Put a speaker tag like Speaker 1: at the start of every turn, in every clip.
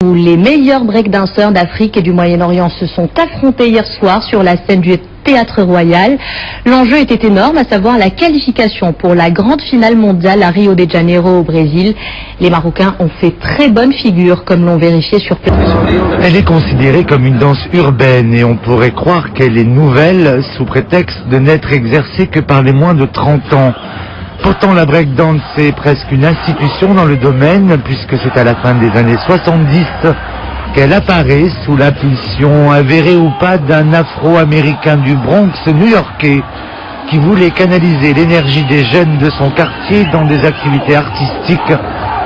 Speaker 1: Où les meilleurs breakdancers d'Afrique et du Moyen-Orient se sont affrontés hier soir sur la scène du Théâtre Royal. L'enjeu était énorme, à savoir la qualification pour la grande finale mondiale à Rio de Janeiro au Brésil. Les Marocains ont fait très bonne figure, comme l'ont vérifié sur place.
Speaker 2: Elle est considérée comme une danse urbaine et on pourrait croire qu'elle est nouvelle sous prétexte de n'être exercée que par les moins de 30 ans. Pourtant, la breakdance est presque une institution dans le domaine, puisque c'est à la fin des années 70 qu'elle apparaît sous l'impulsion avérée ou pas d'un Afro-Américain du Bronx new-yorkais qui voulait canaliser l'énergie des jeunes de son quartier dans des activités artistiques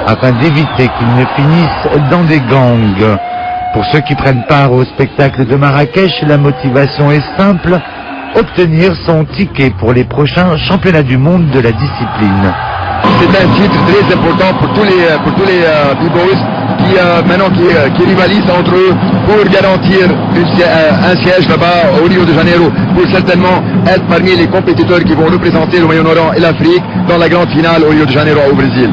Speaker 2: afin d'éviter qu'ils ne finissent dans des gangs. Pour ceux qui prennent part au spectacle de Marrakech, la motivation est simple: obtenir son ticket pour les prochains championnats du monde de la discipline.
Speaker 3: C'est un titre très important pour tous les b-boys qui rivalisent entre eux pour garantir un siège là-bas au Rio de Janeiro, pour certainement être parmi les compétiteurs qui vont représenter le Moyen-Orient et l'Afrique dans la grande finale au Rio de Janeiro au Brésil.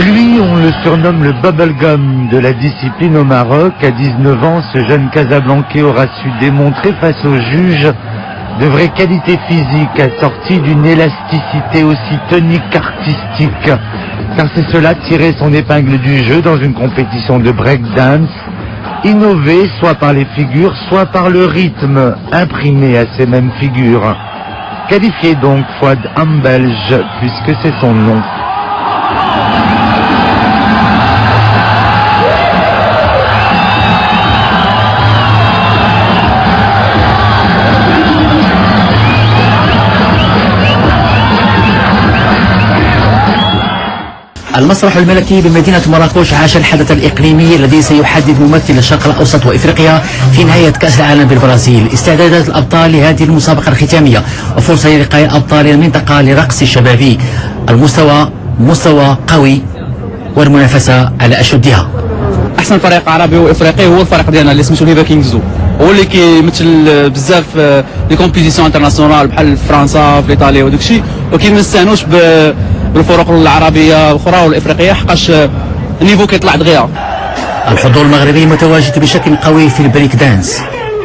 Speaker 2: Lui, on le surnomme le bubblegum de la discipline au Maroc. À 19 ans, ce jeune Casablancais aura su démontrer face aux juges de vraies qualités physiques assorties d'une élasticité aussi tonique qu'artistique. Car c'est cela, tirer son épingle du jeu dans une compétition de breakdance, innover soit par les figures, soit par le rythme imprimé à ces mêmes figures. Qualifié donc Fouad Ambelge, puisque c'est son nom.
Speaker 4: المسرح الملكي بمدينة مراكش عاش الحدث الإقليمي الذي سيحدد ممثل الشرق الأوسط وإفريقيا في نهاية كأس العالم بالبرازيل. استعدادات الأبطال لهذه المسابقة الختامية وفرصة للقاء أبطال المنطقة لرقص الشبابي. المستوى مستوى قوي والمنافسة على أشدها.
Speaker 5: أحسن فريق عربي وإفريقي هو الفريق ديالنا اللي سميتو ليفا كينغزو، هو اللي كيمثل بزاف لي كومبيتيسيون انترناسيونال بحال فرنسا في ايطاليا وداك الشيء، ولكن ما نستهانوش بالفرق العربية الاخرى والافريقيه حقاش النيفو كيطلع دغيا.
Speaker 4: الحضور المغربي متواجد بشكل قوي في البريك دانس.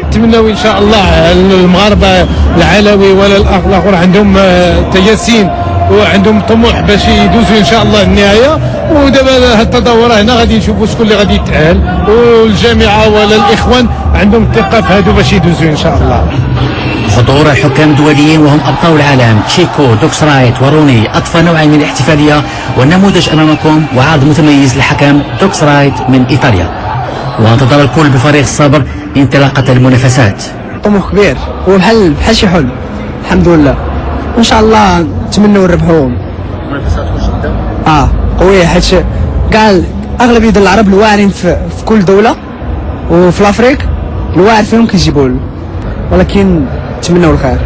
Speaker 6: نتمنوا ان شاء الله المغاربه العلوي ولا الاخر عندهم تيسين وعندهم طموح باش يدوزوا ان شاء الله النهايه، ودابا هاد التدور هنا غادي نشوفوا شكون اللي غادي يتأهل، والجامعه ولا الاخوان عندهم الثقه في هادو باش يدوزوا ان شاء الله.
Speaker 4: حضور الحكام الدوليين وهم ابطال العالم تشيكو، دوكسرايت وروني اضفى نوعا من الاحتفاليه، والنموذج امامكم وعرض متميز للحكم دوكسرايت من ايطاليا. وانتظر الكل بفريق الصبر انطلاقه المنافسات.
Speaker 7: طموح كبير وبحال شي حلم، الحمد لله ان شاء الله نتمنوا نربحوا.
Speaker 4: منافسات مشدة
Speaker 7: قويه، حيت كاع اغلبيه ديال العرب الواعرين في كل دوله، وفي الافريق الواعر فيهم كيجيبوا، ولكن نتمنوا الخير.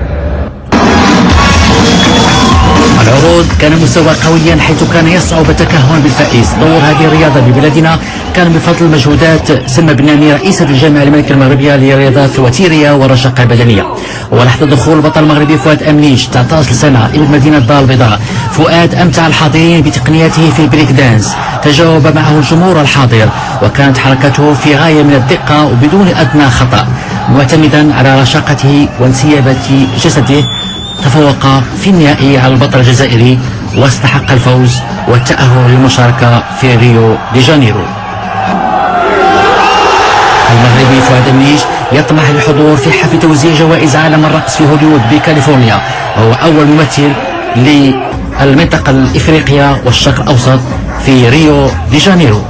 Speaker 4: العروض كان مستوى قويا، حيث كان يصعب التكهن بالفائز. طور هذه الرياضة ببلادنا كان بفضل مجهودات سلمى بناني رئيسة الجامعة الملكية المغربية للرياضات الوتيرية والرشاقة البدنية. ولحظة دخول البطل المغربي فؤاد أمنيش 19 سنة إلى مدينة الدار البيضاء، فؤاد أمتع الحاضرين بتقنياته في البريك دانس، تجاوب معه الجمهور الحاضر، وكانت حركته في غاية من الدقة وبدون أدنى خطأ. معتمدا على رشاقته وانسيابة جسده، تفوق في النهائي على البطل الجزائري واستحق الفوز والتأهل للمشاركة في ريو دي جانيرو. المغربي فؤاد أمنيش يطمح للحضور في حفل توزيع جوائز عالم الرقص في هوليوود بكاليفورنيا، وهو أول ممثل للمنطقة الإفريقية والشرق الأوسط في ريو دي جانيرو.